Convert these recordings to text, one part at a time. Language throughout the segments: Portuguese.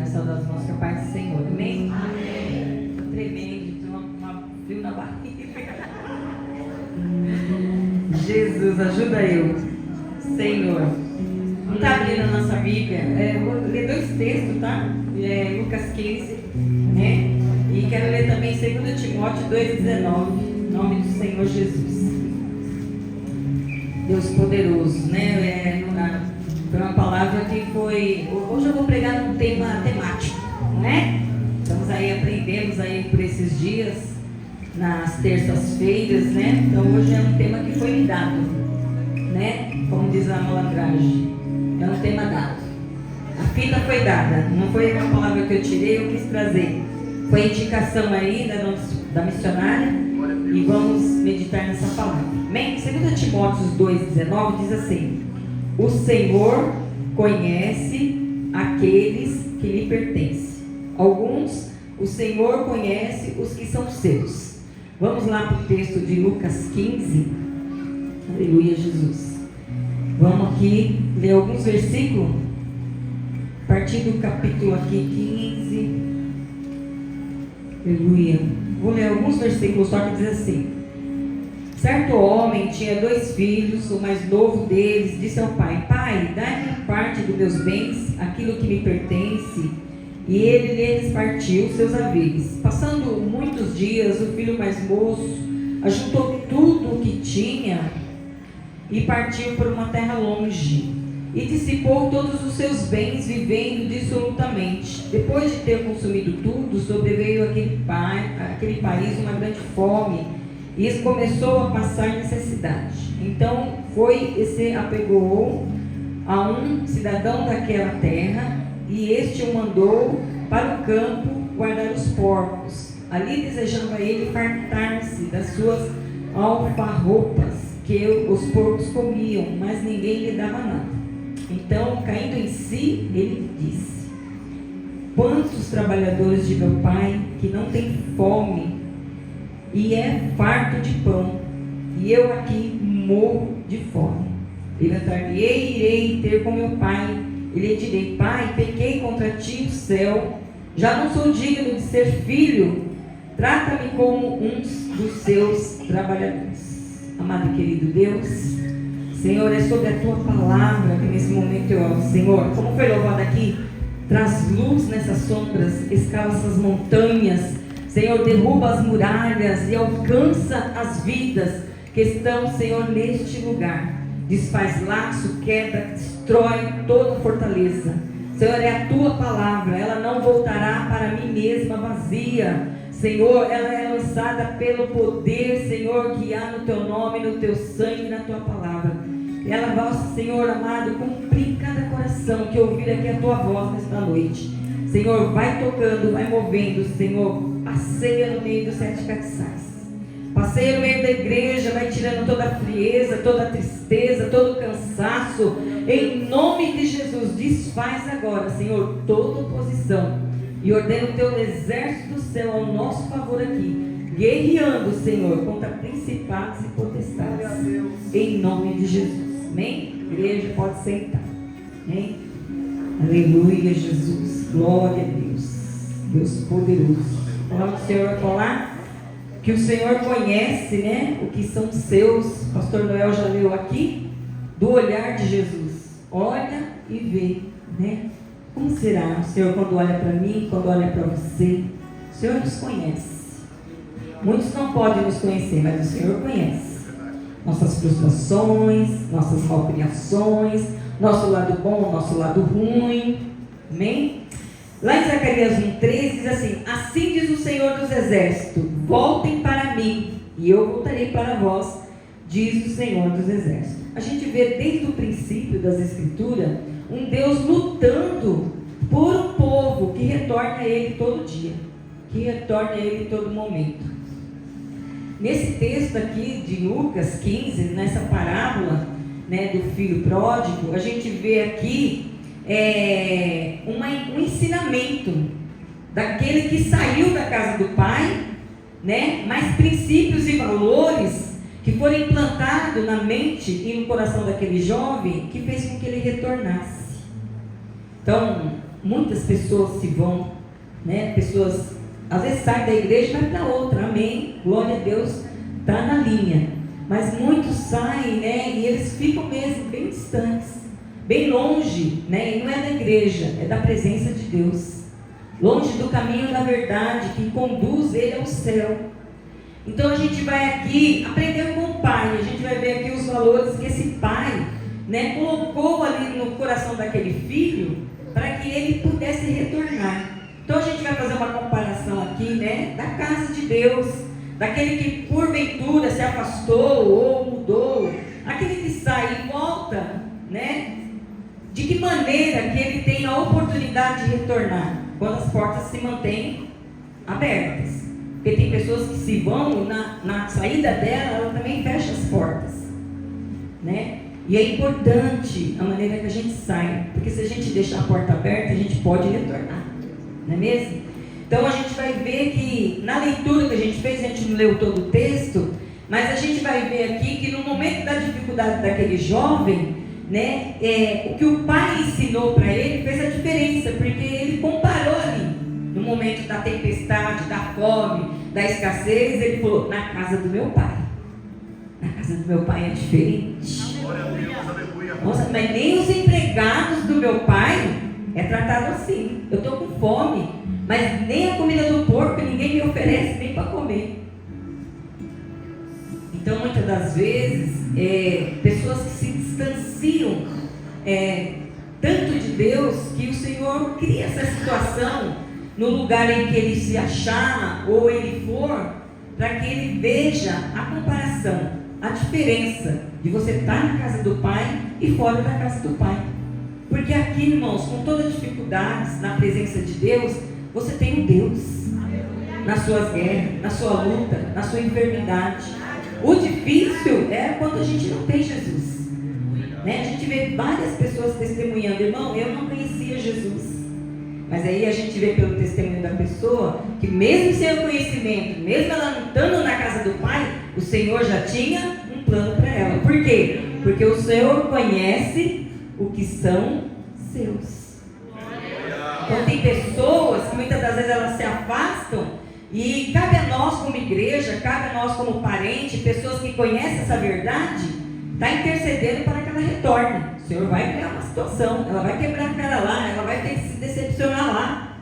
saudar os irmãos com a paz do Senhor. Amém? Amém. Estou tremendo, estou um frio na barriga. Jesus, ajuda eu. Senhor. Não está abrindo a nossa Bíblia. Vou ler 2 textos, tá? Lucas 15, né? E quero ler também 2 Timóteo 2,19. Em nome do Senhor Jesus. Deus poderoso, né? Foi uma palavra que foi... Hoje eu vou pregar num tema temático, né? Estamos aí, aprendemos aí por esses dias, nas terças-feiras, né? Então hoje é um tema que foi me dado, né? Como diz a malandragem, é um tema dado. A fita foi dada, não foi uma palavra que eu tirei, eu quis trazer. Foi indicação aí da missionária e vamos meditar nessa palavra. Amém? 2 Timóteo 2,19 diz assim: o Senhor conhece aqueles que lhe pertencem. Alguns, o Senhor conhece os que são seus. Vamos lá para o texto de Lucas 15. Aleluia, Jesus. Vamos aqui ler alguns versículos. A partir do capítulo aqui 15. Aleluia. Vou ler alguns versículos só que diz assim: certo homem tinha 2 filhos. O mais novo deles disse ao pai: pai, dá-me parte dos meus bens, aquilo que me pertence. E ele lhes partiu seus haveres. Passando muitos dias, o filho mais moço ajuntou tudo o que tinha e partiu para uma terra longe, e dissipou todos os seus bens, vivendo dissolutamente. Depois de ter consumido tudo, sobreveio àquele país uma grande fome, e começou a passar necessidade. Então foi e se apegou a um cidadão daquela terra, e este o mandou para o campo guardar os porcos. Ali desejava ele fartar-se das suas alfarropas que os porcos comiam, mas ninguém lhe dava nada. Então, caindo em si, ele disse: quantos trabalhadores de meu pai que não têm fome e é farto de pão, e eu aqui morro de fome. Levantar-me-ei e irei ter com meu pai, e lhe direi: pai, pequei contra ti e o céu, já não sou digno de ser filho, trata-me como um dos seus trabalhadores. Amado e querido Deus, Senhor, é sobre a tua palavra que nesse momento eu oro. Senhor, como foi louvado aqui, traz luz nessas sombras, escala essas montanhas, Senhor, derruba as muralhas e alcança as vidas que estão, Senhor, neste lugar. Desfaz laço, quebra, destrói toda fortaleza. Senhor, é a tua palavra, ela não voltará para mim mesma vazia. Senhor, ela é lançada pelo poder, Senhor, que há no teu nome, no teu sangue, na tua palavra. Ela vai, Senhor amado, cumprir cada coração que ouvir aqui a tua voz nesta noite. Senhor, vai tocando, vai movendo, Senhor, passeia no meio dos 7 castiçais. Passeia no meio da igreja, vai tirando toda a frieza, toda a tristeza, todo o cansaço. Em nome de Jesus, desfaz agora, Senhor, toda oposição. E ordena o teu exército do céu ao nosso favor aqui, guerreando, Senhor, contra principados e potestades. Em nome de Jesus. Amém? Igreja, pode sentar. Amém? Aleluia, Jesus. Glória a Deus. Deus poderoso. A palavra do Senhor vai falar que o Senhor conhece, né, o que são seus. O pastor Noel já leu aqui, do olhar de Jesus. Olha e vê, né? Como será o Senhor quando olha para mim, quando olha para você? O Senhor nos conhece. Muitos não podem nos conhecer, mas o Senhor conhece nossas frustrações, nossas malcriações, nosso lado bom, nosso lado ruim. Amém? Lá em Zacarias 1,3 diz assim: assim diz o Senhor dos Exércitos, voltem para mim, e eu voltarei para vós, diz o Senhor dos Exércitos. A gente vê desde o princípio das Escrituras um Deus lutando por um povo que retorna a Ele todo dia, que retorna a Ele em todo momento. Nesse texto aqui de Lucas 15, nessa parábola, né, do filho pródigo, a gente vê aqui um ensinamento daquele que saiu da casa do pai, né, mas princípios e valores que foram implantados na mente e no coração daquele jovem, que fez com que ele retornasse. Então, muitas pessoas se vão, né? Pessoas às vezes saem da igreja e vai para outra, amém, glória a Deus, está na linha, mas muitos saem, né? E eles ficam mesmo bem distantes, bem longe, né? E não é da igreja, é da presença de Deus, longe do caminho da verdade que conduz ele ao céu. Então a gente vai aqui aprender com o pai, a gente vai ver aqui os valores que esse pai, né, colocou ali no coração daquele filho para que ele pudesse retornar. Então a gente vai fazer uma comparação aqui, né, da casa de Deus, daquele que porventura se afastou ou mudou, aquele que sai e volta, né? De que maneira que ele tem a oportunidade de retornar? Quando as portas se mantêm abertas. Porque tem pessoas que se vão, na saída dela, ela também fecha as portas, né? E é importante a maneira que a gente sai, porque se a gente deixar a porta aberta, a gente pode retornar, não é mesmo? Então a gente vai ver que na leitura que a gente fez, a gente não leu todo o texto, mas a gente vai ver aqui que no momento da dificuldade daquele jovem, né, o que o pai ensinou para ele fez a diferença, porque ele comparou ali, no momento da tempestade, da fome, da escassez, ele falou, na casa do meu pai. Na casa do meu pai é diferente. Nossa, mas nem os empregados do meu pai é tratado assim. Eu estou com fome, mas nem a comida do porco ninguém me oferece nem para comer. Então, muitas das vezes, pessoas que se distanciam tanto de Deus, que o Senhor cria essa situação no lugar em que ele se achar ou ele for, para que ele veja a comparação, a diferença de você estar na casa do Pai e fora da casa do Pai. Porque aqui, irmãos, com todas as dificuldades, na presença de Deus, você tem um Deus nas suas guerras, na sua luta, na sua enfermidade. O difícil é quando a gente não tem Jesus, né? A gente vê várias pessoas testemunhando, irmão, eu não conhecia Jesus. Mas aí a gente vê pelo testemunho da pessoa que mesmo sem o conhecimento, mesmo ela não estando na casa do Pai, o Senhor já tinha um plano para ela. Por quê? Porque o Senhor conhece o que são seus. Então tem pessoas que muitas das vezes elas se afastam e cabe a nós como igreja, cabe a nós como parente, pessoas que conhecem essa verdade, está intercedendo para que ela retorne. O Senhor vai criar uma situação, ela vai quebrar a cara lá, ela vai ter que se decepcionar lá,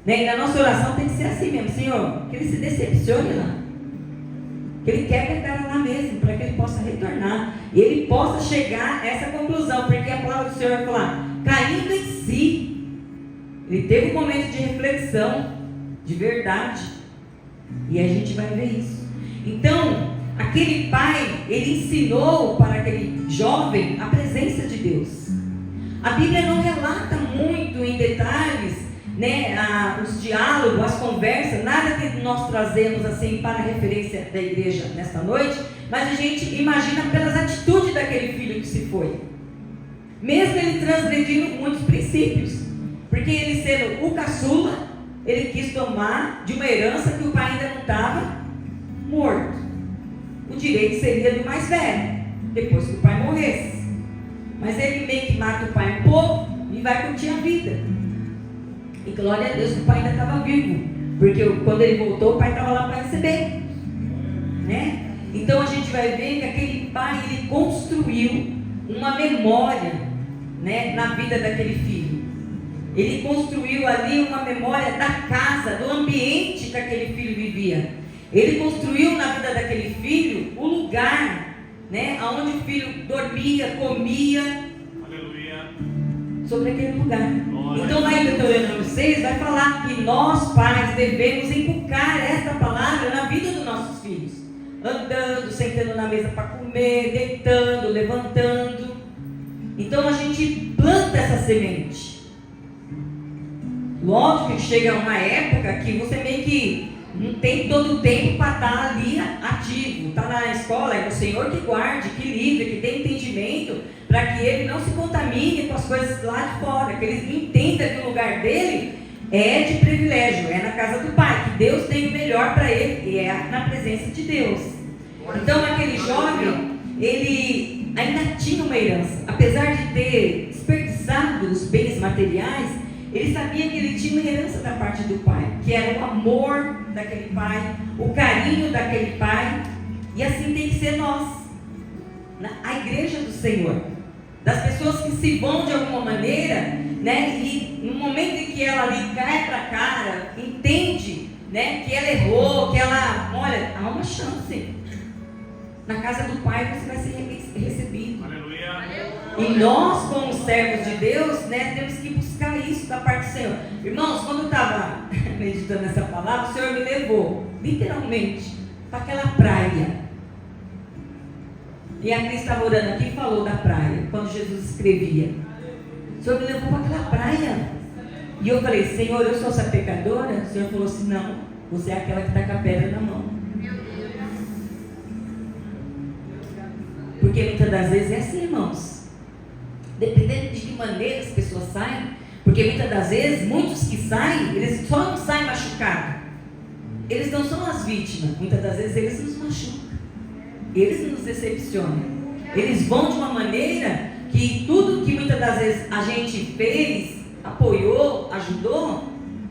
né? E na nossa oração tem que ser assim mesmo, Senhor, que ele se decepcione lá, que ele quebre a cara lá mesmo, para que ele possa retornar, e ele possa chegar a essa conclusão, porque a palavra do Senhor vai falar, caindo em si, ele teve um momento de reflexão, de verdade, e a gente vai ver isso. Então, aquele pai, ele ensinou para aquele jovem a presença de Deus. A Bíblia não relata muito em detalhes, né, os diálogos, as conversas, nada que nós trazemos assim para a referência da igreja nesta noite, mas a gente imagina pelas atitudes daquele filho que se foi. Mesmo ele transgredindo muitos princípios, porque ele sendo o caçula, ele quis tomar de uma herança que o pai ainda não estava morto. O direito seria do mais velho, depois que o pai morresse. Mas ele meio que mata o pai um pouco e vai curtir a vida. E glória a Deus que o pai ainda estava vivo, porque quando ele voltou, o pai estava lá para receber, né? Então a gente vai ver que aquele pai, ele construiu uma memória, né, na vida daquele filho. Ele construiu ali uma memória da casa, do ambiente que aquele filho vivia. Ele construiu na vida daquele filho o lugar, né, onde o filho dormia, comia. Aleluia. Sobre aquele lugar. Glória. Então lá em Deuteronômio 6 vai falar que nós pais devemos inculcar esta palavra na vida dos nossos filhos. Andando, sentando na mesa para comer, deitando, levantando. Então a gente planta essa semente. Lógico que chega uma época que você meio que não tem todo o tempo para estar ali ativo, está na escola, é o Senhor que guarde, que livre, que dê entendimento, para que ele não se contamine com as coisas lá de fora, que ele entenda que o lugar dele é de privilégio, é na casa do Pai, que Deus tem o melhor para ele, e é na presença de Deus. Então aquele jovem, ele ainda tinha uma herança, apesar de ter desperdiçado os bens materiais, Ele sabia que ele tinha uma herança da parte do pai, que era o amor daquele pai, o carinho daquele pai. E assim tem que ser nós, a igreja do Senhor, das pessoas que se vão de alguma maneira, né? E no momento em que ela ali cai para a cara, entende, né, que ela errou, que ela, olha, há uma chance. Na casa do Pai você vai ser recebido. Aleluia. E nós, como servos de Deus, né, temos que buscar isso da parte do Senhor. Irmãos, quando eu estava meditando essa palavra, o Senhor me levou, literalmente, para aquela praia. E a Cris estava orando aqui e falou da praia, quando Jesus escrevia. O Senhor me levou para aquela praia. E eu falei, Senhor, eu sou essa pecadora? O Senhor falou assim, não, você é aquela que está com a pedra na mão. Porque muitas das vezes é assim, irmãos. Dependendo de que maneira as pessoas saem. Porque muitas das vezes, muitos que saem, eles só não saem machucados. Eles não são as vítimas. Muitas das vezes eles nos machucam. Eles nos decepcionam. Eles vão de uma maneira que tudo que muitas das vezes a gente fez, apoiou, ajudou,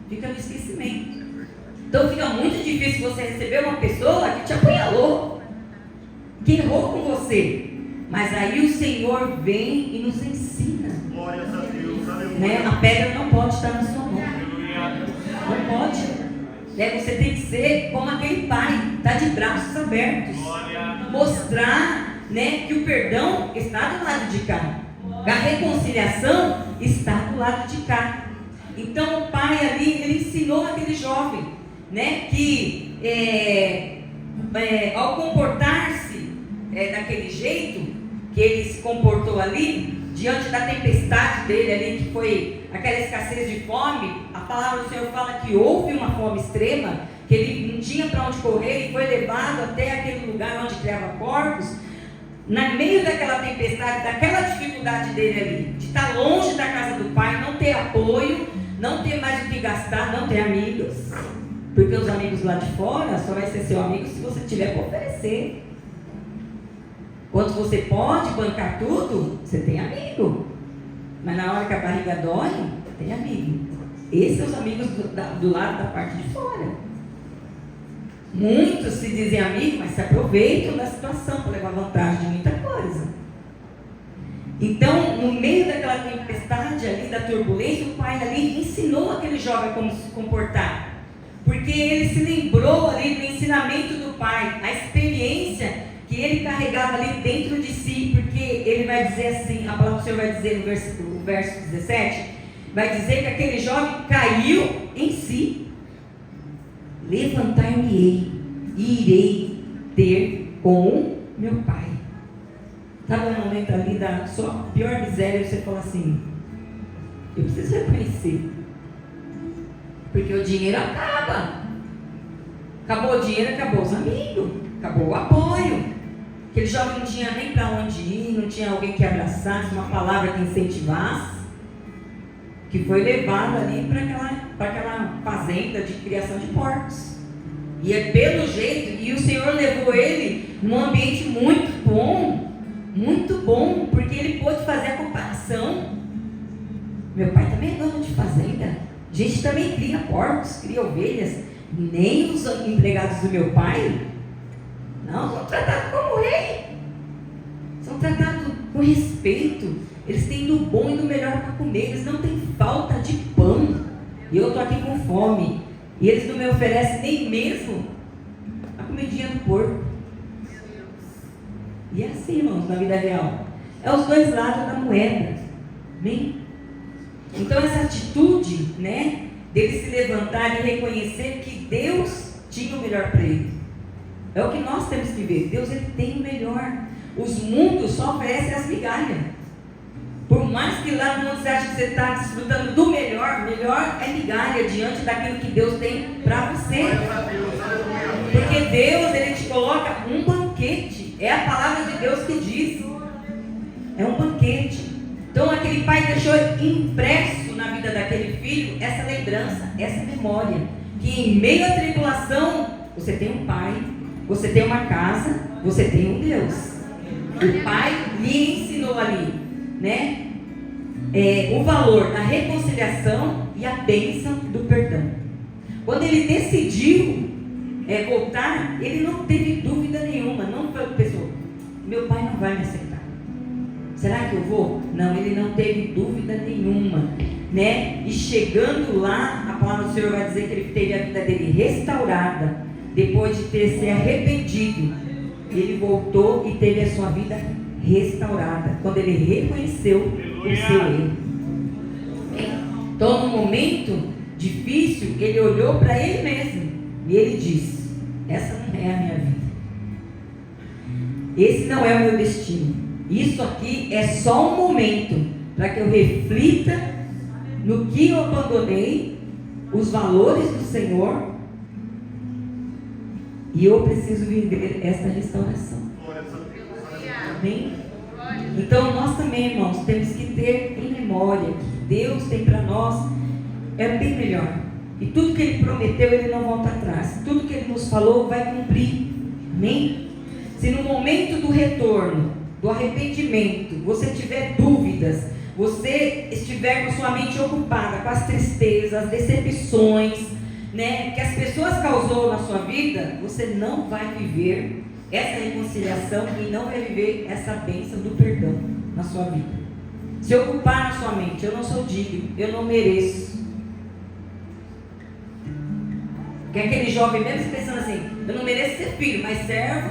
fica no esquecimento. Então fica muito difícil você receber uma pessoa que te apunhalou, que errou com você. Mas aí o Senhor vem e nos ensina. Glória a Deus, né? A pedra não pode estar na sua mão. Não pode. Né? Você tem que ser como aquele pai, está de braços abertos. Mostrar, né, que o perdão está do lado de cá. A reconciliação está do lado de cá. Então o pai ali, ele ensinou aquele jovem, né, que ao comportar-se daquele jeito que ele se comportou ali, diante da tempestade dele ali, que foi aquela escassez de fome, a palavra do Senhor fala que houve uma fome extrema, que ele não tinha para onde correr e foi levado até aquele lugar onde criava porcos. No meio daquela tempestade, daquela dificuldade dele ali, de estar longe da casa do pai, não ter apoio, não ter mais o que gastar, não ter amigos, porque os amigos lá de fora só vai ser seu amigo se você tiver para oferecer. Quando você pode bancar tudo, você tem amigo, mas na hora que a barriga dói, tem amigo. Esses são os amigos do lado da parte de fora. Muitos se dizem amigos, mas se aproveitam da situação para levar vantagem de muita coisa. Então, no meio daquela tempestade ali, da turbulência, o pai ali ensinou aquele jovem como se comportar. Porque ele se lembrou ali do ensinamento do pai, a experiência que ele carregava ali dentro de si. Porque ele vai dizer assim, a palavra do Senhor vai dizer no verso 17, vai dizer que aquele jovem caiu em si. Levantar-me-ei e irei ter com meu pai. Estava um momento ali da sua pior miséria, você fala assim, eu preciso reconhecer, porque o dinheiro acaba. Acabou o dinheiro, acabou os amigos, acabou o apoio. Aquele jovem não tinha nem para onde ir, não tinha alguém que abraçasse, uma palavra que incentivasse, que foi levado ali para aquela fazenda de criação de porcos. E é pelo jeito, e o Senhor levou ele num ambiente muito bom, porque ele pôde fazer a comparação. Meu pai também é dono de fazenda, a gente também cria porcos, cria ovelhas. Nem os empregados do meu pai, não, são tratados como rei, são tratados com respeito. Eles têm do bom e do melhor para comer, eles não têm falta de pão. E eu estou aqui com fome, e eles não me oferecem nem mesmo a comidinha do porco. E é assim, irmãos, na vida real. É os dois lados da moeda. Amém? Então essa atitude, né, dele se levantar e reconhecer que Deus tinha o melhor para ele. É o que nós temos que ver. Deus, ele tem o melhor. Os mundos só oferecem as migalhas. Por mais que lá no mundo você ache que você está desfrutando do melhor, melhor é migalha diante daquilo que Deus tem para você. Porque Deus, ele te coloca um banquete. É a palavra de Deus que diz. É um banquete. Então aquele pai deixou impresso na vida daquele filho essa lembrança, essa memória. Que em meio à tribulação, você tem um pai, você tem uma casa, você tem um Deus. O pai lhe ensinou ali, né? o valor da reconciliação e a bênção do perdão. Quando ele decidiu voltar, ele não teve dúvida nenhuma, não pensou, meu pai não vai me aceitar, será que eu vou? Não, ele não teve dúvida nenhuma, né? E chegando lá, a palavra do Senhor vai dizer que ele teve a vida dele restaurada, depois de ter se arrependido. Ele voltou e teve a sua vida restaurada, quando ele reconheceu o seu erro. Então, no momento difícil, ele olhou para ele mesmo e ele disse: essa não é a minha vida, esse não é o meu destino, isso aqui é só um momento para que eu reflita no que eu abandonei, os valores do Senhor, e eu preciso viver essa restauração. Amém? Então nós também, irmãos, temos que ter em memória que Deus tem para nós é bem melhor, e tudo que Ele prometeu, Ele não volta atrás, tudo que Ele nos falou vai cumprir. Amém? Se no momento do retorno, do arrependimento, você tiver dúvidas, você estiver com sua mente ocupada com as tristezas, as decepções, né, que as pessoas causou na sua vida, você não vai viver essa reconciliação e não vai viver essa bênção do perdão na sua vida. Se ocupar na sua mente, eu não sou digno, eu não mereço. Que aquele jovem mesmo pensando assim, eu não mereço ser filho, mas servo,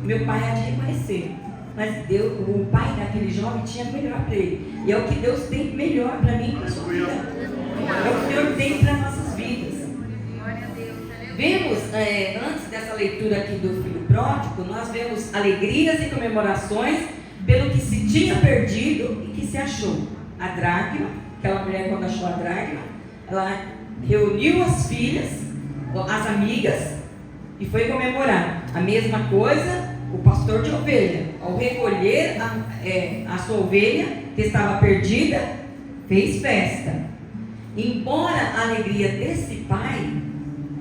meu pai há de reconhecer. Mas Deus, o pai daquele jovem tinha melhor para ele. E é o que Deus tem melhor para mim e para a sua vida. É o que o Senhor tem para as nossas vidas. Vemos, antes dessa leitura aqui do filho pródigo, nós vemos alegrias e comemorações pelo que se tinha perdido e que se achou. A dracma, aquela mulher quando achou a dracma, ela reuniu as filhas, as amigas, e foi comemorar. A mesma coisa o pastor de ovelha, ao recolher a sua ovelha que estava perdida, fez festa. Embora a alegria desse pai,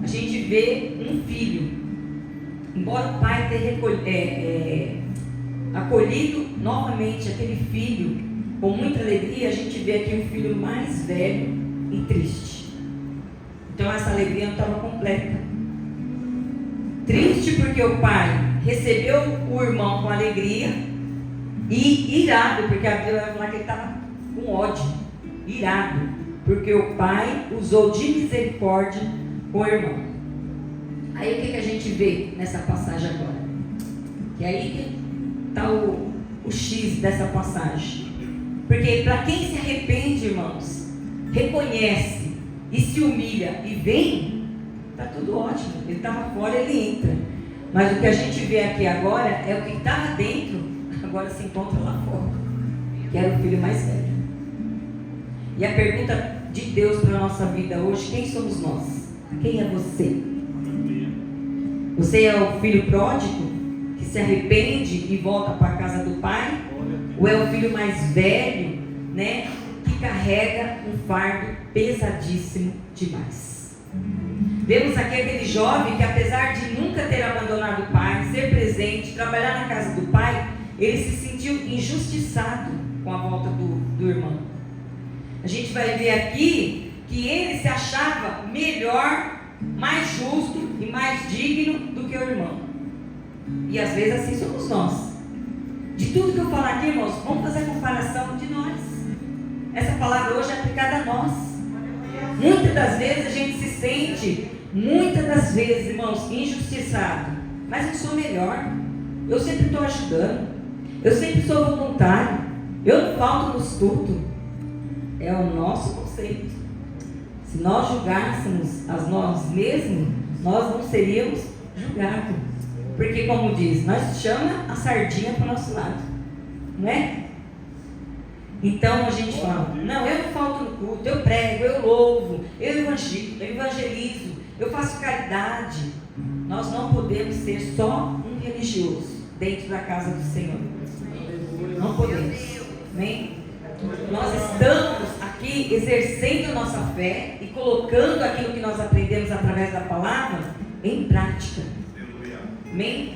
a gente vê um filho, embora o pai tenha acolhido novamente aquele filho com muita alegria, a gente vê aqui um filho mais velho e triste. Então essa alegria não estava completa. Triste porque o pai recebeu o irmão com alegria e irado, porque a Bíblia vai falar que ele estava com ódio, irado, porque o pai usou de misericórdia com o irmão. Aí o que a gente vê nessa passagem agora? Que aí está o X dessa passagem. Porque para quem se arrepende, irmãos, reconhece e se humilha e vem, está tudo ótimo. Ele estava fora, ele entra. Mas o que a gente vê aqui agora é o que estava dentro, agora se encontra lá fora, que era o filho mais velho. E a pergunta de Deus para a nossa vida hoje: quem somos nós? Quem é você? Você é o filho pródigo que se arrepende e volta para a casa do pai? Ou é o filho mais velho, né, que carrega um fardo pesadíssimo demais? Vemos aqui aquele jovem que, apesar de nunca ter abandonado o pai, ser presente, trabalhar na casa do pai, ele se sentiu injustiçado com a volta do irmão. A gente vai ver aqui que ele se achava melhor, mais justo e mais digno do que o irmão. E às vezes assim somos nós. De tudo que eu falar aqui, irmãos, vamos fazer a comparação de nós. Essa palavra hoje é aplicada a nós. Muitas das vezes a gente se sente, muitas das vezes, irmãos, injustiçado. Mas eu sou melhor. Eu sempre estou ajudando. Eu sempre sou voluntário. Eu não falto nos cultos. É o nosso conceito. Se nós julgássemos a nós mesmos, nós não seríamos julgados. Porque, como diz, nós chama a sardinha para o nosso lado. Não é? Então a gente fala: não, eu não falto no culto, eu prego, eu louvo, eu evangelizo, eu faço caridade. Nós não podemos ser só um religioso dentro da casa do Senhor. Não podemos. Amém? Nós estamos aqui exercendo a nossa fé e colocando aquilo que nós aprendemos através da palavra em prática. Amém?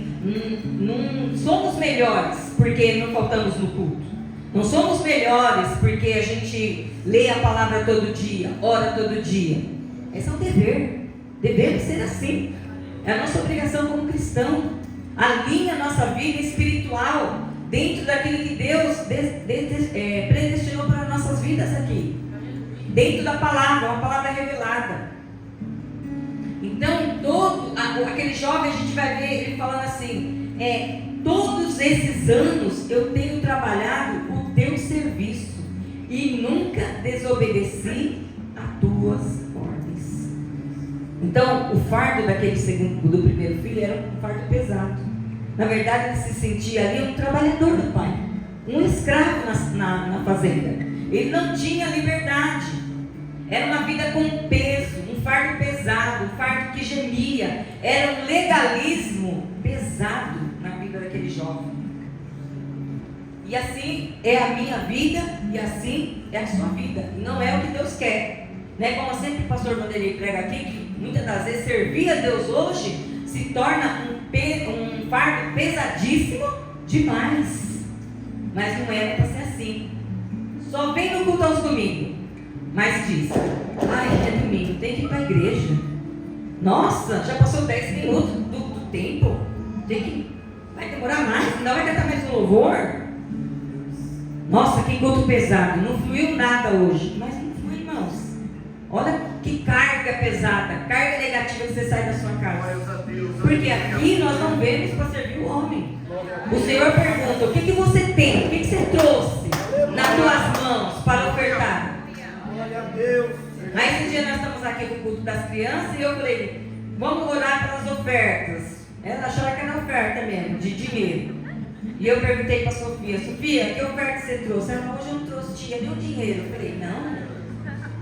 Não somos melhores porque não faltamos no culto. Não somos melhores porque a gente lê a palavra todo dia, ora todo dia. Esse é um dever. Devemos ser assim. É a nossa obrigação como cristão. Alinha a nossa vida espiritual dentro daquilo que Deus predestinou para nossas vidas aqui. Dentro da palavra, uma palavra revelada. Então, aquele jovem, a gente vai ver ele falando assim: todos esses anos eu tenho trabalhado o teu serviço e nunca desobedeci a tuas ordens. Então, o fardo do primeiro filho era um fardo pesado. Na verdade, ele se sentia ali um trabalhador do pai, um escravo na fazenda. Ele não tinha liberdade. Era uma vida com peso, um fardo pesado, um fardo que gemia. Era um legalismo pesado na vida daquele jovem. E assim é a minha vida e assim é a sua vida. E não é o que Deus quer. Né? Como sempre o pastor Vanderlei prega aqui, que muitas das vezes servir a Deus hoje se torna um fardo pesadíssimo demais. Mas não é para ser assim. Só vem no culto aos domingos, mas diz: ai, é domingo, tem que ir para a igreja. Nossa, já passou 10 minutos do tempo. Vai demorar mais, ainda vai cantar mais um louvor. Nossa, que culto pesado, não fluiu nada hoje. Mas não flui, irmãos. Olha que carga pesada, carga negativa que você sai da sua casa. Porque aqui nós não vemos para servir o homem. O Senhor pergunta: o que você tem? O que você trouxe nas tuas mãos para ofertar? Aí esse dia nós estamos aqui no culto das crianças e eu falei: vamos orar pelas ofertas. Ela achava que era oferta mesmo, de dinheiro. E eu perguntei para a Sofia: Sofia, que oferta você trouxe? Ela falou: hoje eu não trouxe nenhum dinheiro. Eu falei: não.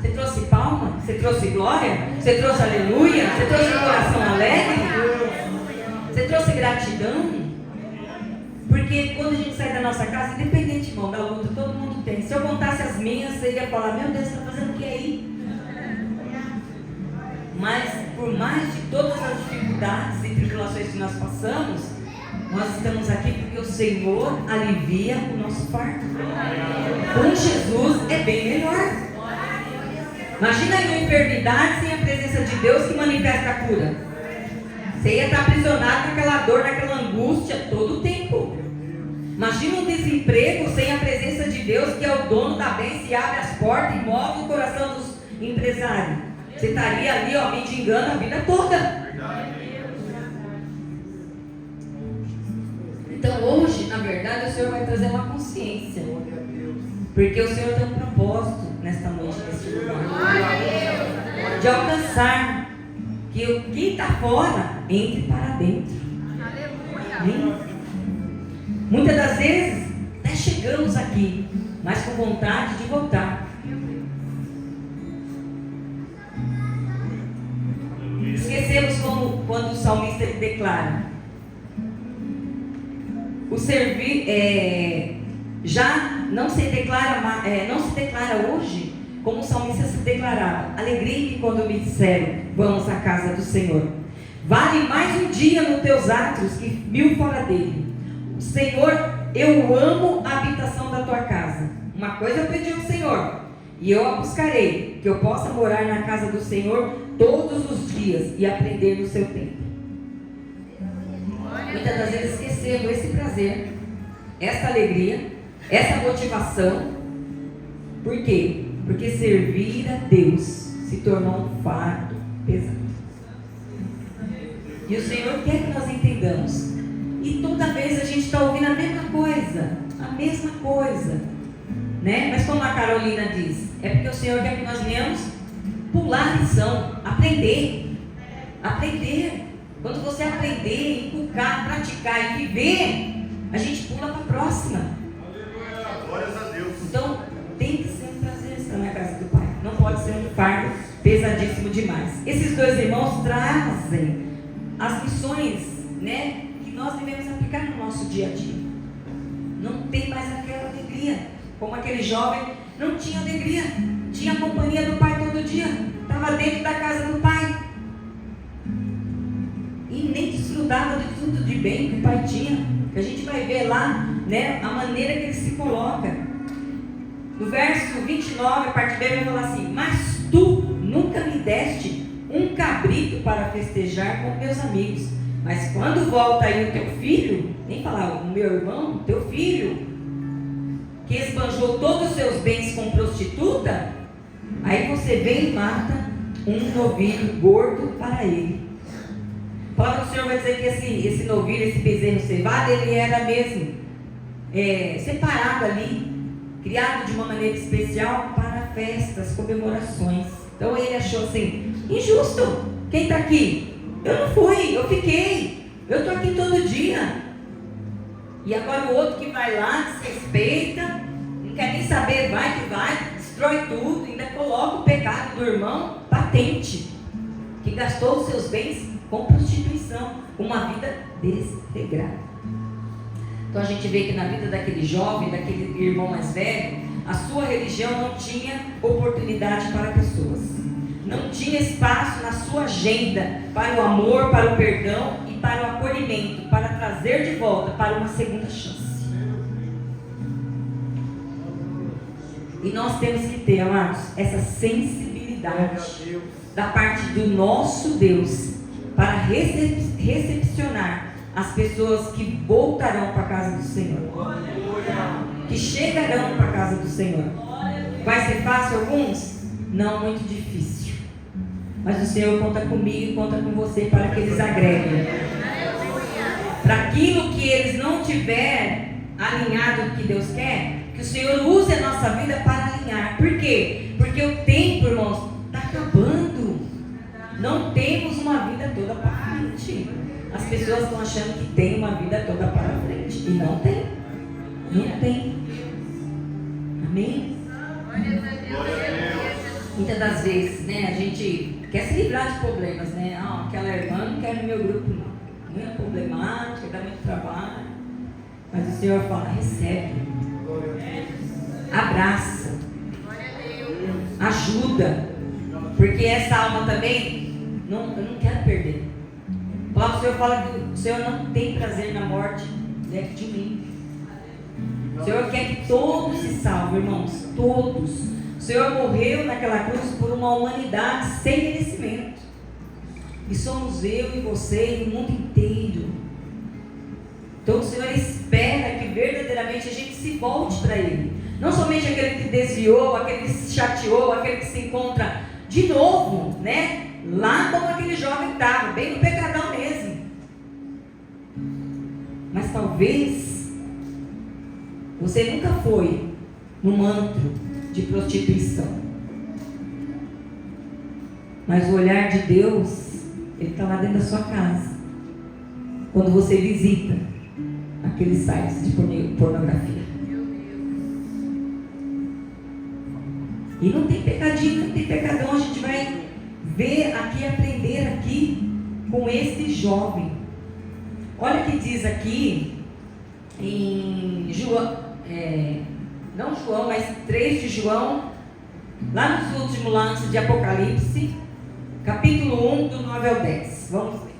Você trouxe palma? Você trouxe glória? Você trouxe aleluia? Você trouxe coração alegre? Você trouxe gratidão? Porque quando a gente sai da nossa casa, independente, irmão, da luta, todo mundo tem. Se eu contasse as minhas, você ia falar: meu Deus, você está fazendo o que aí? Mas por mais de todas as dificuldades e tribulações que nós passamos, nós estamos aqui porque o Senhor alivia o nosso fardo. Com Jesus é bem melhor. Imagina aí uma enfermidade sem a presença de Deus que manifesta a cura. Você ia estar aprisionado naquela dor, naquela angústia todo o tempo. Imagina um desemprego sem a presença de Deus, que é o dono da bênção e abre as portas e move o coração dos empresários. Você estaria ali, mendigando a vida toda. Então hoje, na verdade, o Senhor vai trazer uma consciência. Porque o Senhor tem um propósito nesta noite, nesse lugar. De alcançar que o que está fora entre para dentro. Amém? Muitas das vezes até chegamos aqui, mas com vontade de voltar. Esquecemos quando o salmista ele declara: o servir já não se declara hoje como o salmista se declarava: alegrei-me quando me disseram, vamos à casa do Senhor. Vale mais um dia nos teus átrios que 1000 fora dele. Senhor, eu amo a habitação da tua casa. Uma coisa eu pedi ao Senhor, e eu a buscarei, que eu possa morar na casa do Senhor todos os dias e aprender no seu tempo. Muitas das vezes esquecemos esse prazer, essa alegria, essa motivação. Por quê? Porque servir a Deus se tornou um fardo pesado. E o Senhor quer que nós entendamos. E toda vez a gente está ouvindo a mesma coisa, né? Mas como a Carolina diz, é porque o Senhor quer que nós venhamos pular a lição, aprender. Quando você aprender, inculcar, praticar e viver, a gente pula para a próxima. Glórias a Deus. Então, tem que ser um prazer estar na casa do Pai. Não pode ser um fardo pesadíssimo demais. Esses dois irmãos trazem as lições, né, que nós devemos aplicar no nosso dia a dia. Não tem mais aquela alegria. Como aquele jovem não tinha alegria. Tinha a companhia do pai todo dia. Estava dentro da casa do pai. E nem desfrutava de tudo de bem que o pai tinha. Que a gente vai ver lá, né, a maneira que ele se coloca. No verso 29, a parte B vai falar assim: mas tu nunca me deste um cabrito para festejar com meus amigos. Mas quando volta aí o teu filho, nem falar, o meu irmão, teu filho, que esbanjou todos os seus bens com prostituta, aí você vem e mata um novilho gordo para ele. A palavra do Senhor vai dizer que esse novilho, esse bezerro cevado, ele era mesmo separado ali, criado de uma maneira especial para festas, comemorações. Então ele achou assim: injusto, quem está aqui? Eu não fui, eu fiquei, eu estou aqui todo dia. E agora o outro que vai lá, desrespeita, não quer nem saber, vai que vai, destrói tudo, ainda coloca o pecado do irmão patente, que gastou os seus bens com prostituição, com uma vida desregrada. Então a gente vê que na vida daquele jovem, daquele irmão mais velho, a sua religião não tinha oportunidade para pessoas, não tinha espaço na sua agenda para o amor, para o perdão e para o acolhimento, para trazer de volta para uma segunda chance. E nós temos que ter, amados, essa sensibilidade da parte do nosso Deus para recepcionar as pessoas que voltarão para a casa do Senhor, que chegarão para a casa do Senhor. Vai ser fácil alguns? Não, muito difícil. Mas o Senhor conta comigo e conta com você para que eles agreguem. Para aquilo que eles não tiver alinhado com o que Deus quer, que o Senhor use a nossa vida para alinhar. Por quê? Porque o tempo, irmãos, está acabando. Não temos uma vida toda para frente. As pessoas estão achando que tem uma vida toda para frente. E não tem. Não tem. Amém? Muitas das vezes, né, a gente quer se livrar de problemas, né? Aquela irmã não quer no meu grupo, não. Muito problemática, dá muito trabalho. Mas o Senhor fala: recebe, abraça, ajuda, porque essa alma também, eu não quero perder. A palavra do Senhor fala que o Senhor não tem prazer na morte de mim. O Senhor quer que todos se salvem, irmãos, todos. O Senhor morreu naquela cruz por uma humanidade sem merecimento. E somos eu e você e o mundo inteiro. Então o Senhor espera que verdadeiramente a gente se volte para Ele. Não somente aquele que desviou, aquele que se chateou, aquele que se encontra de novo, né? Lá como aquele jovem estava, bem no pecadão mesmo. Mas talvez você nunca foi no antro de prostituição. Mas o olhar de Deus, Ele está lá dentro da sua casa. Quando você visita aqueles sites de pornografia. E não tem pecadinho, não tem pecadão. A gente vai ver aqui, aprender aqui com este jovem. Olha o que diz aqui em João, não João, mas 3 de João, lá nos últimos lances de Apocalipse, capítulo 1, do 9 ao 10. Vamos ver.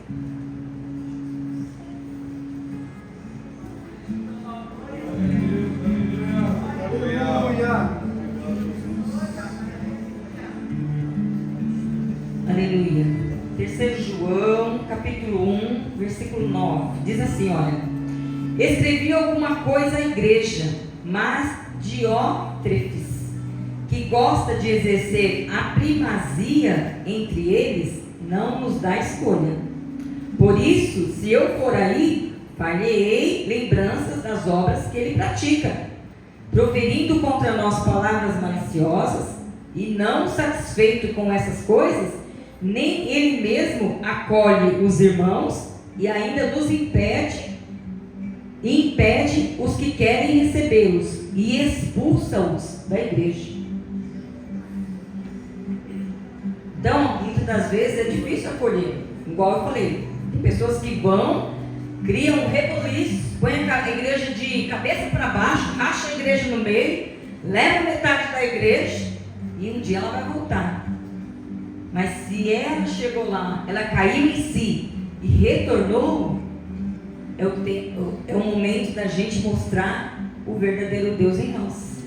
Aleluia. 3 João, capítulo 1, versículo 9. Diz assim, olha: escrevi alguma coisa à igreja, mas Diótrefes, que gosta de exercer a primazia entre eles, não nos dá escolha. Por isso, se eu for aí, far-lhe-ei lembranças das obras que ele pratica, proferindo contra nós palavras maliciosas, e não satisfeito com essas coisas, nem ele mesmo acolhe os irmãos e ainda nos impede os que querem recebê-los e expulsa-os da igreja. Então, muitas das vezes é difícil acolher, igual eu falei. Tem pessoas que vão, criam um reboliço, põem a igreja de cabeça para baixo, racha a igreja no meio, leva metade da igreja e um dia ela vai voltar. Mas se ela chegou lá, ela caiu em si e retornou, é o momento da gente mostrar o verdadeiro Deus em nós.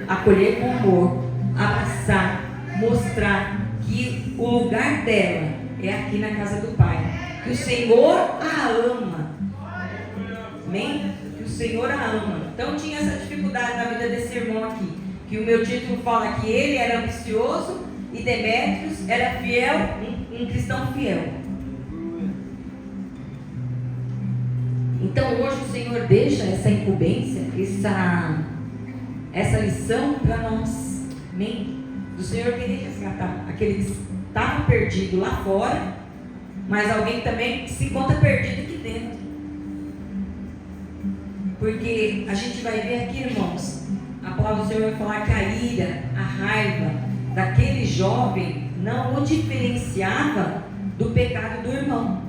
acolher com amor, abraçar, mostrar que o lugar dela é aqui na casa do Pai, que o Senhor a ama. Amém? Que o Senhor a ama. Então tinha essa dificuldade na vida desse irmão aqui, que o meu título fala que ele era ambicioso e Demétrios era fiel, um cristão fiel. Então hoje o Senhor deixa essa incumbência, essa lição para nós. Amém? Do Senhor querer resgatar aquele que estava perdido lá fora, mas alguém também se encontra perdido aqui dentro. Porque a gente vai ver aqui, irmãos, a palavra do Senhor vai falar que a ira, a raiva daquele jovem não o diferenciava do pecado do irmão.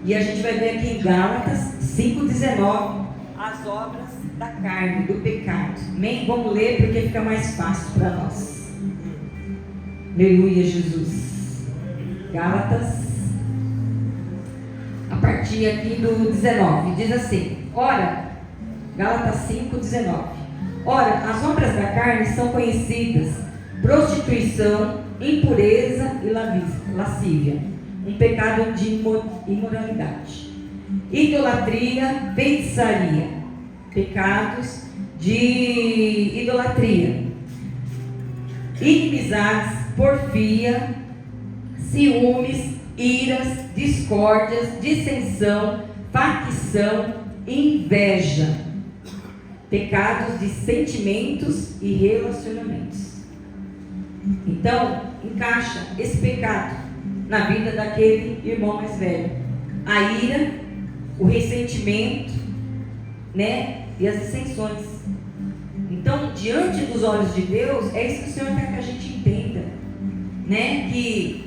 E a gente vai ver aqui em Gálatas 5,19 as obras da carne, do pecado. Amém? Vamos ler porque fica mais fácil para nós. Aleluia, Jesus. Gálatas, a partir aqui do 19, diz assim: ora, Gálatas 5,19. Ora, as obras da carne são conhecidas: prostituição, impureza e lascívia, um pecado de imoralidade, idolatria, feitiçaria, pecados de idolatria, inimizades, porfia, ciúmes, iras, discórdias, dissensão, facção, inveja, pecados de sentimentos e relacionamentos. Então, encaixa esse pecado na vida daquele irmão mais velho: a ira, o ressentimento, né? E as dissensões. Então, diante dos olhos de Deus, é isso que o Senhor quer que a gente entenda, né? Que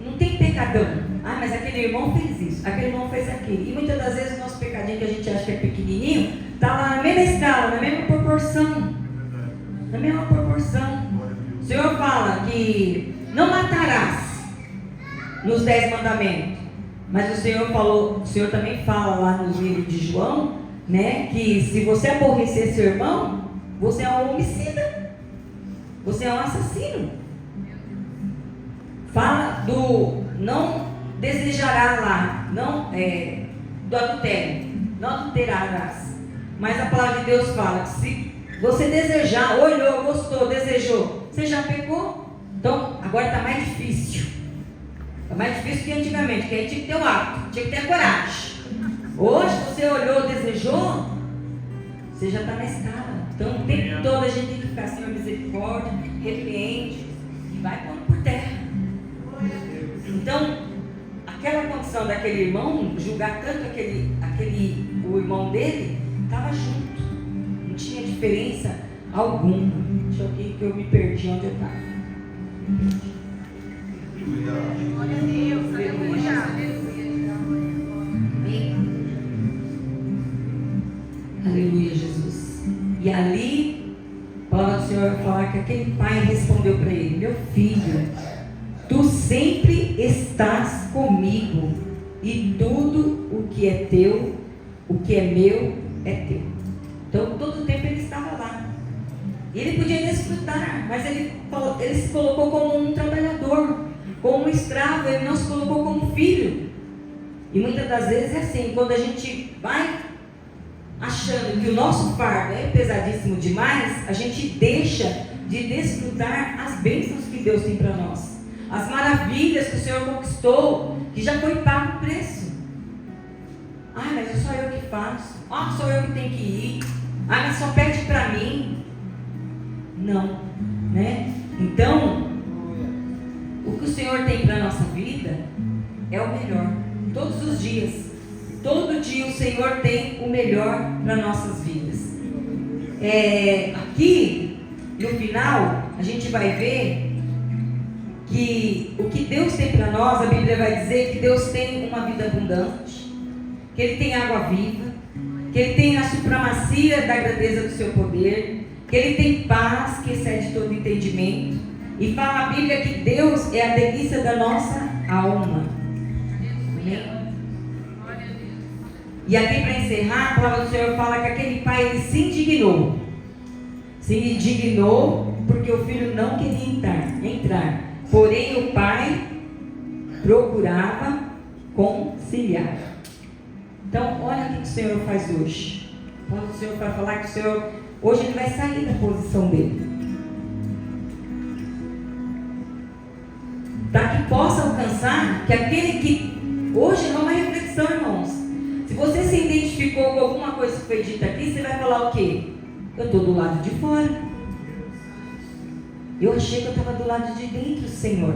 não tem pecadão. Ah, mas aquele irmão fez isso, aquele irmão fez aquilo. E muitas das vezes o nosso pecadinho que a gente acha que é pequenininho está lá na mesma escala, na mesma proporção. Na mesma proporção. O Senhor fala que não matarás nos 10 mandamentos. Mas o Senhor também fala lá no livro de João, né, que se você aborrecer seu irmão, você é um homicida, você é um assassino. Fala do não desejará lá, não do adultério, não adulterarás. Mas a palavra de Deus fala que se você desejar, olhou, gostou, desejou, você já pecou. Então agora está mais difícil. Está mais difícil que antigamente, que a gente tinha que ter o hábito, tinha que ter a coragem. Hoje você olhou, desejou, você já está na escala. Então o tempo todo a gente tem que ficar Senhor, misericórdia, repreende e vai pondo por terra. Então, aquela condição daquele irmão, julgar tanto o irmão dele, estava junto, não tinha diferença alguma. Deixa eu ver que eu me perdi onde eu estava. Glória a Deus, aleluia. Aleluia, Jesus. E ali, a palavra do Senhor vai falar que aquele pai respondeu para ele: meu filho, tu sempre estás comigo, e tudo o que é teu, o que é meu, é teu. Então, todo o tempo ele estava lá. E ele podia desfrutar, mas ele se colocou como um trabalhador, como um escravo, ele não se colocou como filho. E muitas das vezes é assim, quando a gente vai achando que o nosso fardo é pesadíssimo demais, a gente deixa de desfrutar as bênçãos que Deus tem para nós, as maravilhas que o Senhor conquistou, que já foi pago o preço. Ah, mas sou eu que faço. Ah, sou eu que tenho que ir. Ah, mas só pede para mim. Não, né? Então, o que o Senhor tem para a nossa vida é o melhor. Todos os dias, todo dia o Senhor tem o melhor para nossas vidas. Aqui, no final, a gente vai ver que o que Deus tem para nós, a Bíblia vai dizer que Deus tem uma vida abundante, que Ele tem água viva, que Ele tem a supremacia da grandeza do seu poder, que Ele tem paz que excede todo entendimento. E fala a Bíblia que Deus é a delícia da nossa alma. Amém? E aqui para encerrar, a palavra do Senhor fala que aquele pai ele se indignou. se indignou porque o filho não queria entrar. Porém, o pai procurava conciliar. Então, olha o que o Senhor faz hoje. Quando o Senhor vai falar que o Senhor, hoje ele vai sair da posição dele, para que possa alcançar que aquele que, hoje não é uma reflexão, irmãos, se você se identificou com alguma coisa que foi dita aqui, você vai falar o quê? Eu estou do lado de fora. Eu achei que eu estava do lado de dentro, Senhor.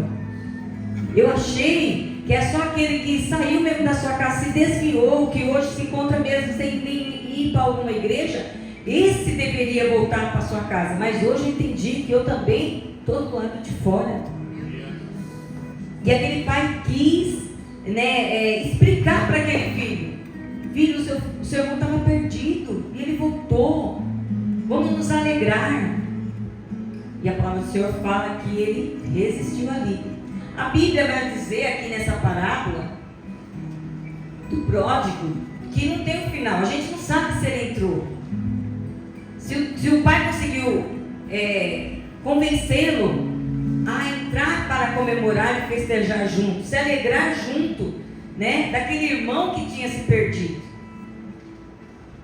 Eu achei que é só aquele que saiu mesmo da sua casa, se desviou, que hoje se encontra mesmo sem nem ir para alguma igreja, esse deveria voltar para sua casa. Mas hoje eu entendi que eu também estou do lado de fora. E aquele pai quis, explicar para aquele filho: filho, o seu irmão estava perdido e ele voltou. Vamos nos alegrar. E a palavra do Senhor fala que ele resistiu ali. A Bíblia vai dizer aqui nessa parábola do pródigo que não tem um final. A gente não sabe se ele entrou. Se o pai conseguiu convencê-lo a entrar para comemorar e festejar junto, se alegrar junto, daquele irmão que tinha se perdido.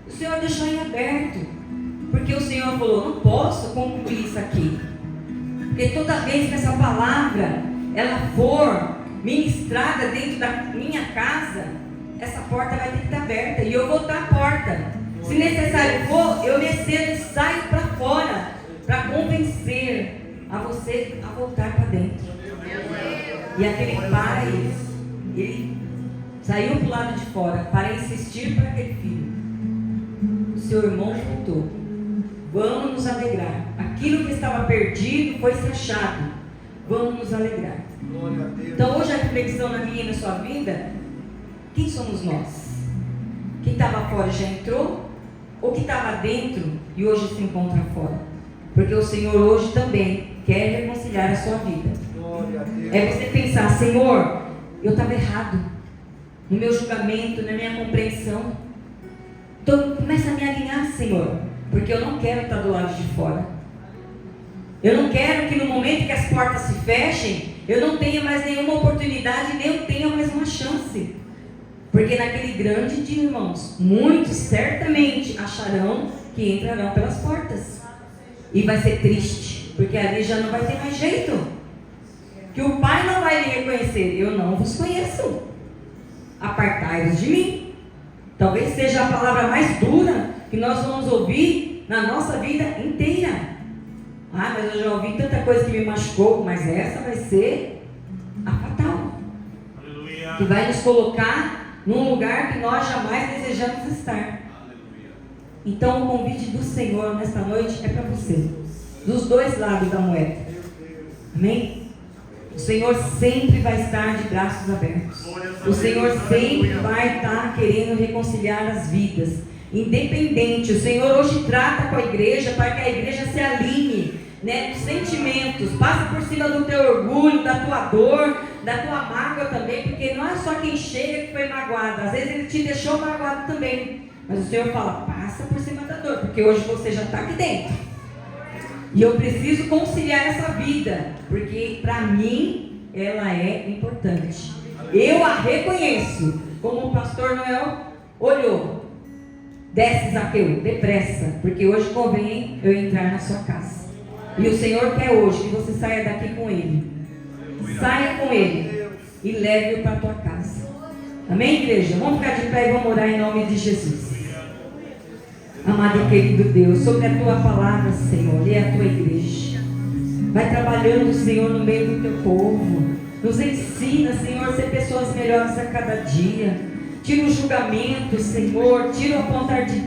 O Senhor deixou em aberto, porque o Senhor falou: não posso concluir isso aqui, porque toda vez que essa palavra ela for ministrada dentro da minha casa, essa porta vai ter que estar aberta, e eu vou estar à porta. Se necessário for, eu me cedo e saio para fora, para convencer a você a voltar para dentro. E aquele pai, ele saiu para o lado de fora para insistir para aquele filho: o seu irmão voltou, vamos nos alegrar. Aquilo que estava perdido foi se achado, vamos nos alegrar. Então hoje a reflexão na minha e na sua vida: quem somos nós? Quem estava fora já entrou? Ou que estava dentro e hoje se encontra fora? Porque o Senhor hoje também quer reconciliar a sua vida. É você pensar: Senhor, eu estava errado no meu julgamento, na minha compreensão. Então começa a me alinhar, Senhor, porque eu não quero estar do lado de fora. Eu não quero que no momento que as portas se fechem, eu não tenha mais nenhuma oportunidade, nem eu tenha mais uma chance. Porque naquele grande dia, irmãos, muitos certamente acharão que entrarão pelas portas. E vai ser triste, porque ali já não vai ter mais jeito. Que o Pai não vai lhe reconhecer: eu não vos conheço, apartai-vos de mim. Talvez seja a palavra mais dura que nós vamos ouvir na nossa vida inteira. Ah, mas eu já ouvi tanta coisa que me machucou. Mas essa vai ser a fatal. Aleluia. Que vai nos colocar num lugar que nós jamais desejamos estar. Então o convite do Senhor nesta noite é para você, dos dois lados da moeda. Amém? O Senhor sempre vai estar de braços abertos. O Senhor sempre vai estar querendo reconciliar as vidas, independente. O Senhor hoje trata com a igreja para que a igreja se alinhe, dos sentimentos. Passa por cima do teu orgulho, da tua dor, da tua mágoa também, porque não é só quem chega que foi magoado. Às vezes ele te deixou magoado também, mas o Senhor fala: passa por cima da dor, porque hoje você já está aqui dentro, e eu preciso conciliar essa vida, porque para mim ela é importante. Eu a reconheço, como o pastor Noel olhou: desce, Zaqueu, depressa, porque hoje convém eu entrar na sua casa. E o Senhor quer hoje que você saia daqui com Ele. Saia com Ele e leve-o para a tua casa. Amém, igreja? Vamos ficar de pé e vamos orar em nome de Jesus. Amado e querido Deus, sobre a tua palavra, Senhor, e a tua igreja. Vai trabalhando, Senhor, no meio do teu povo. Nos ensina, Senhor, a ser pessoas melhores a cada dia. Tira o julgamento, Senhor. Tira o apontar de